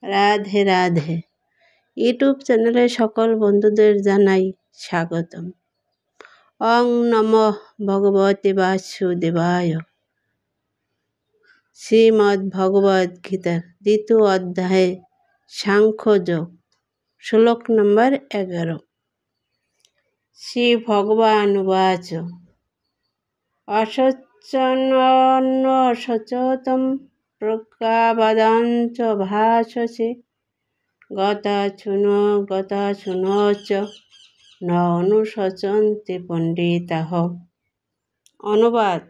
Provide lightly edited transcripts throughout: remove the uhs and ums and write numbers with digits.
Radhe Radhe. YouTube চ্যানেলে সকল বন্ধুদের জানাই স্বাগতম। ওং নমঃ ভগবতে বাসুদেবায়। শ্রীমদ্ ভগবদ গীতার 2য় অধ্যায়ে সাংখ্যযোগ, শ্লোক নম্বর 11। শ্রী ভগবান উবাচ অসচ্ছন্ন সচতম প্রজ্ঞাবাদাঞ্চ ভাষসে গতাশুনোচ ন অনুশোচন্তে পণ্ডিতাঃ। অনুবাদ: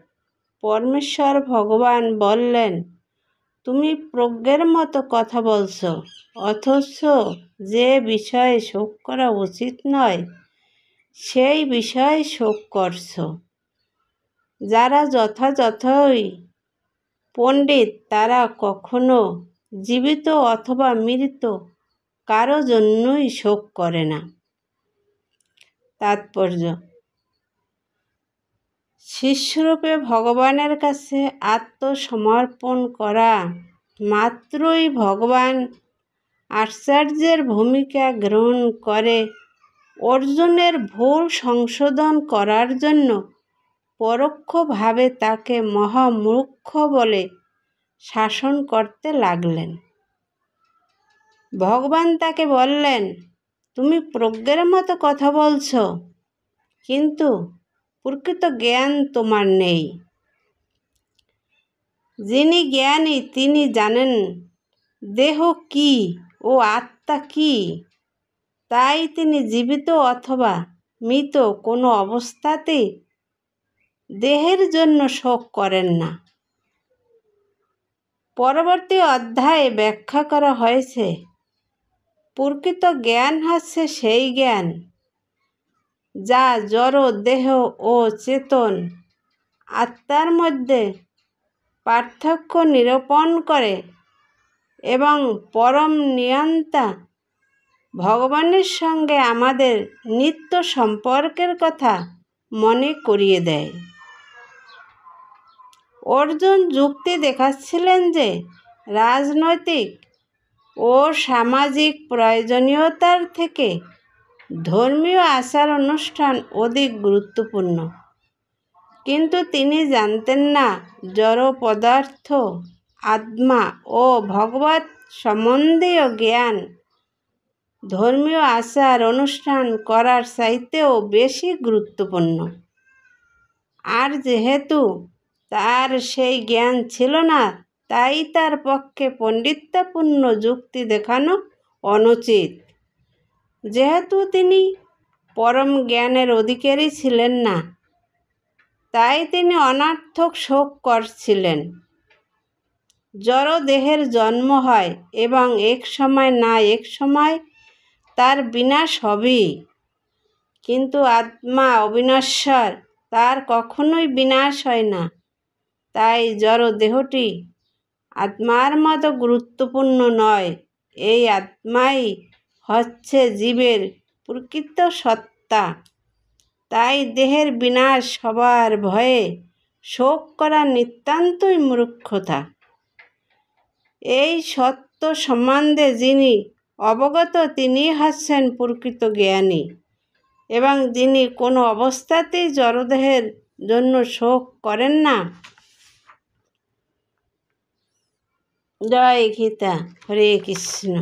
পরমেশ্বর ভগবান বললেন, তুমি প্রজ্ঞের মতো কথা বলছ, অথচ যে বিষয়ে শোক করা উচিত নয় সেই বিষয়ে শোক করছ। যারা যথাযথই পণ্ডিত তারা কখনো জীবিত অথবা মৃত কারো জন্যই শোক করে না। তাৎপর্য: শিষ্যরূপে ভগবানের কাছে আত্মসমর্পণ করা মাত্রই ভগবান আচার্যের ভূমিকা গ্রহণ করে অর্জুনের ভুল সংশোধন করার জন্য পরোক্ষভাবে তাকে মহামূর্খ বলে শাসন করতে লাগলেন। ভগবান তাকে বললেন, তুমি প্রজ্ঞের মতো কথা বলছ, কিন্তু প্রকৃত জ্ঞান তোমার নেই। যিনি জ্ঞানী তিনি জানেন দেহ কি ও আত্মা কি, তাই তিনি জীবিত অথবা মৃত কোনো অবস্থাতেই দেহের জন্য শোক করেন না। পরবর্তী অধ্যায়ে ব্যাখ্যা করা হয়েছে, প্রকৃত জ্ঞান হচ্ছে সেই জ্ঞান যা জড় দেহ ও চেতন আত্মার মধ্যে পার্থক্য নিরূপণ করে এবং পরম নিয়ন্তা ভগবানের সঙ্গে আমাদের নিত্য সম্পর্কের কথা মনে করিয়ে দেয়। অর্জুন যুক্তি দেখাচ্ছিলেন যে রাজনৈতিক ও সামাজিক প্রয়োজনীয়তার থেকে ধর্মীয় আচার অনুষ্ঠান অধিক গুরুত্বপূর্ণ, কিন্তু তিনি জানতেন না জড় পদার্থ, আত্মা ও ভগবৎ সম্বন্ধীয় জ্ঞান ধর্মীয় আচার অনুষ্ঠান করার চাইতেও বেশি গুরুত্বপূর্ণ। আর যেহেতু তার সেই জ্ঞান ছিল না, তাই তার পক্ষে পণ্ডিত্যপূর্ণ যুক্তি দেখানো অনুচিত। যেহেতু তিনি পরম জ্ঞানের অধিকারী ছিলেন না, তাই তিনি অনর্থক শোক করছিলেন। জড় দেহের জন্ম হয় এবং এক সময় না এক সময় তার বিনাশ হবেই, কিন্তু আত্মা অবিনশ্বর, তার কখনোই বিনাশ হয় না। তাই জড় দেহটি আত্মার মতো গুরুত্বপূর্ণ নয়। এই আত্মাই হচ্ছে জীবের প্রকৃত সত্তা। তাই দেহের বিনাশ হবার ভয়ে শোক করা নিতান্তই মূর্খতা। এই সত্য সম্বন্ধে যিনি অবগত তিনি হচ্ছেন প্রকৃত জ্ঞানী, এবং যিনি কোনো অবস্থাতেই জড়দেহের জন্য শোক করেন না। জয় গীতা। হরে কৃষ্ণ।